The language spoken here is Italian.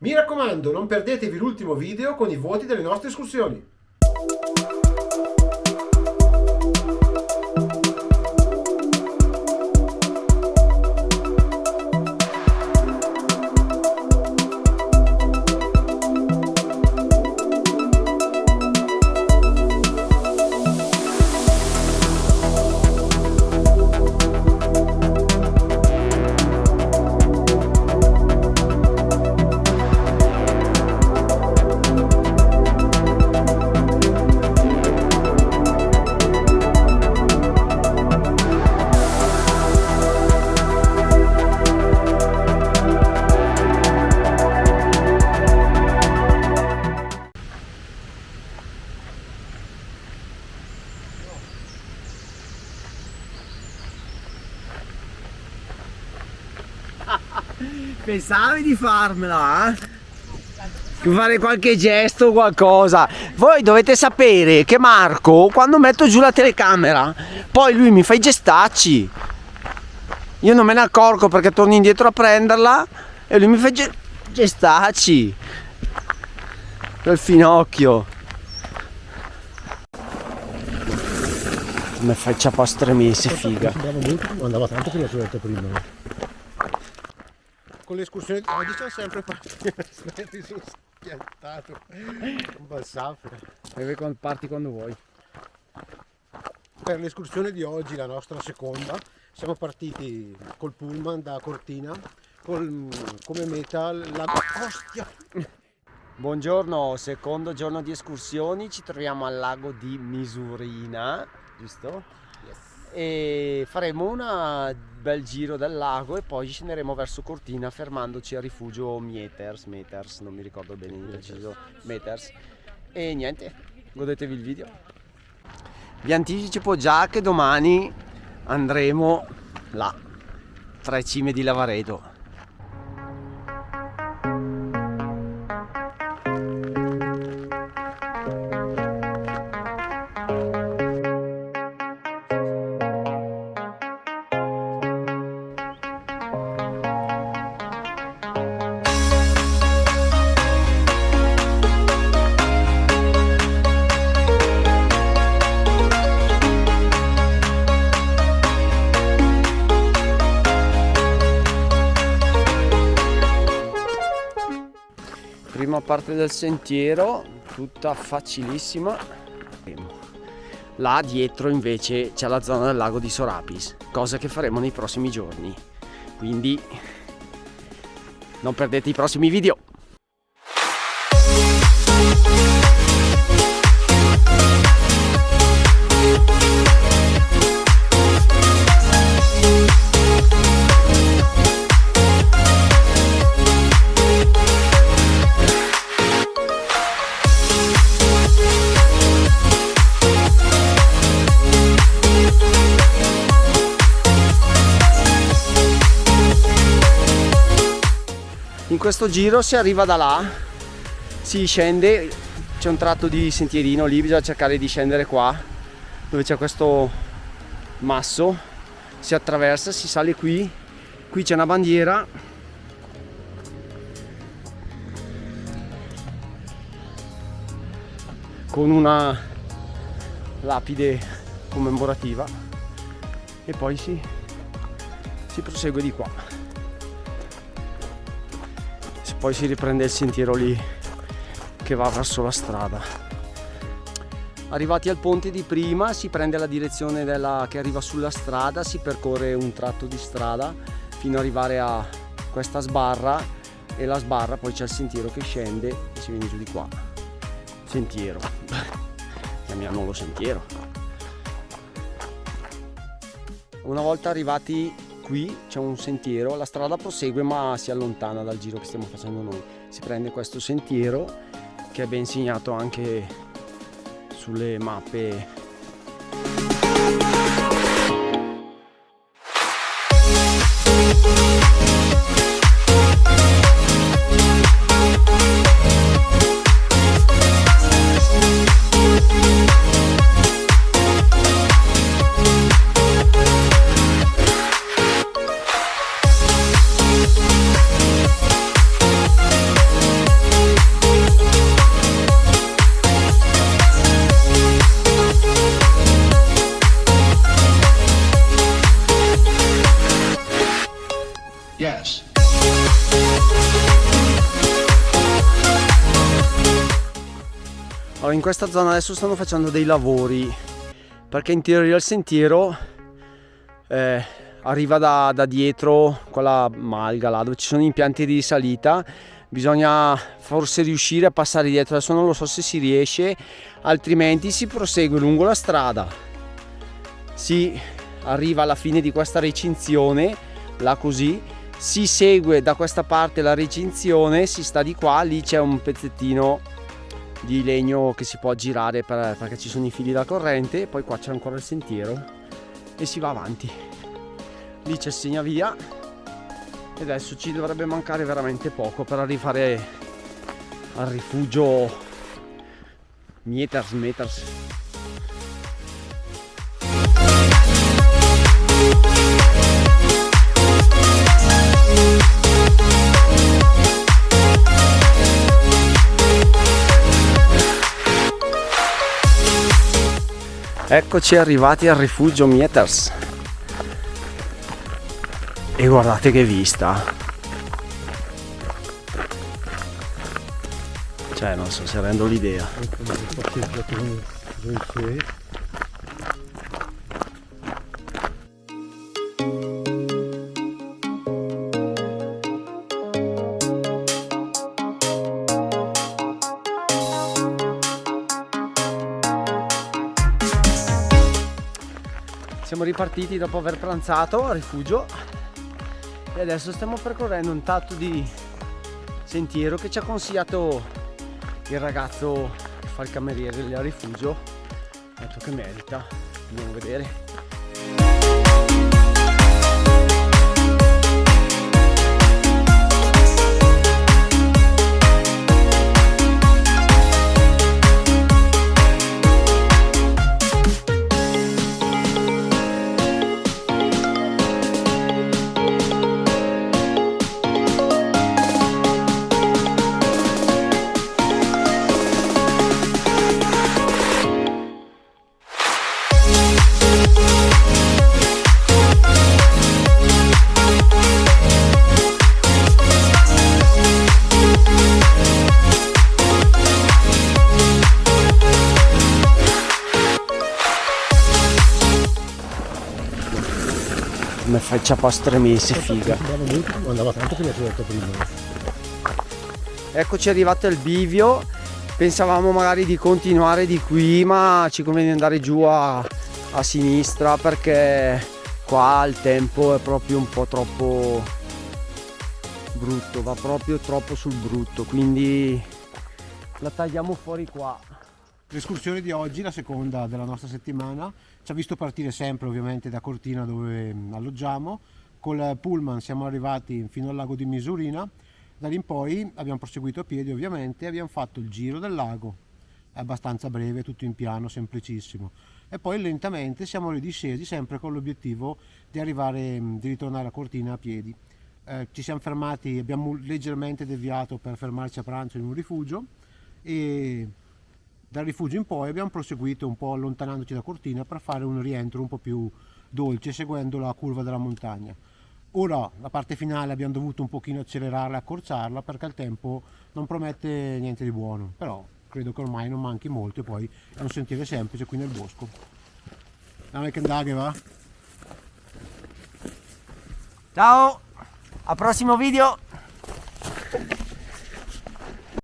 Mi raccomando, non perdetevi l'ultimo video con i voti delle nostre escursioni. Pensavi di farmela, fare qualche gesto o qualcosa. Voi dovete sapere che Marco, quando metto giù la telecamera, poi lui mi fa i gestacci. Io non me ne accorgo perché torno indietro a prenderla e lui mi fa i gestacci. Quel finocchio. Come fai ciappa stremesse, figa. Andava tanto che l'ho detto prima. Con le escursioni di oggi siamo sempre partiti su schiantato. Un bel safra. Parti quando vuoi. Per l'escursione di oggi, la nostra seconda, siamo partiti col pullman da Cortina come meta la... Ostia! Buongiorno, secondo giorno di escursioni, ci troviamo al lago di Misurina, giusto? Yes. E faremo un bel giro del lago e poi scenderemo verso Cortina fermandoci al rifugio Meters, non mi ricordo bene in preciso, Meters. E niente, godetevi il video. Vi anticipo già che domani andremo là, tra le cime di Lavaredo. Prima parte del sentiero, tutta facilissima. Là dietro invece c'è la zona del lago di Sorapis, cosa che faremo nei prossimi giorni. Quindi non perdete i prossimi video. In questo giro si arriva da là, si scende, c'è un tratto di sentierino lì, bisogna cercare di scendere qua dove c'è questo masso, si attraversa, si sale qui c'è una bandiera con una lapide commemorativa e poi si prosegue di qua. Poi si riprende il sentiero lì che va verso la strada. Arrivati al ponte di prima si prende la direzione che arriva sulla strada, si percorre un tratto di strada fino ad arrivare a questa sbarra e la sbarra poi c'è il sentiero che scende e si viene giù di qua. Sentiero, chiamiamolo sentiero. Una volta arrivati qui c'è un sentiero, la strada prosegue ma si allontana dal giro che stiamo facendo noi. Si prende questo sentiero che è ben segnato anche sulle mappe. Yes. Allora, in questa zona adesso stanno facendo dei lavori perché in teoria il sentiero arriva da dietro quella malga là dove ci sono impianti di salita. Bisogna forse riuscire a passare dietro, adesso non lo so se si riesce, altrimenti si prosegue lungo la strada, si arriva alla fine di questa recinzione là così, si segue da questa parte la recinzione, si sta di qua, lì c'è un pezzettino di legno che si può girare perché ci sono i fili da corrente, poi qua c'è ancora il sentiero e si va avanti. Lì c'è il segnavia e adesso ci dovrebbe mancare veramente poco per arrivare al rifugio Meters. Eccoci arrivati al rifugio Meters e guardate che vista, cioè non so se rendo l'idea. Siamo ripartiti dopo aver pranzato al rifugio e adesso stiamo percorrendo un tratto di sentiero che ci ha consigliato il ragazzo che fa il cameriere del rifugio. Ha detto che merita, andiamo a vedere. Come faccia pastremese figa. Andava tanto che l'ho detto prima. Eccoci arrivato al bivio, pensavamo magari di continuare di qui ma ci conviene andare giù a sinistra perché qua il tempo è proprio un po' troppo brutto, va proprio troppo sul brutto, quindi la tagliamo fuori qua. L'escursione di oggi, la seconda della nostra settimana, ci ha visto partire sempre ovviamente da Cortina dove alloggiamo. Col pullman siamo arrivati fino al lago di Misurina, da lì in poi abbiamo proseguito a piedi ovviamente e abbiamo fatto il giro del lago, è abbastanza breve, tutto in piano, semplicissimo, e poi lentamente siamo ridiscesi sempre con l'obiettivo di ritornare a Cortina a piedi. Ci siamo fermati, abbiamo leggermente deviato per fermarci a pranzo in un rifugio e dal rifugio in poi abbiamo proseguito un po' allontanandoci da Cortina per fare un rientro un po' più dolce seguendo la curva della montagna. Ora la parte finale abbiamo dovuto un pochino accelerarla e accorciarla perché il tempo non promette niente di buono, però credo che ormai non manchi molto e poi è un sentiero semplice qui nel bosco. Andiamo che andare, va? Ciao, al prossimo video!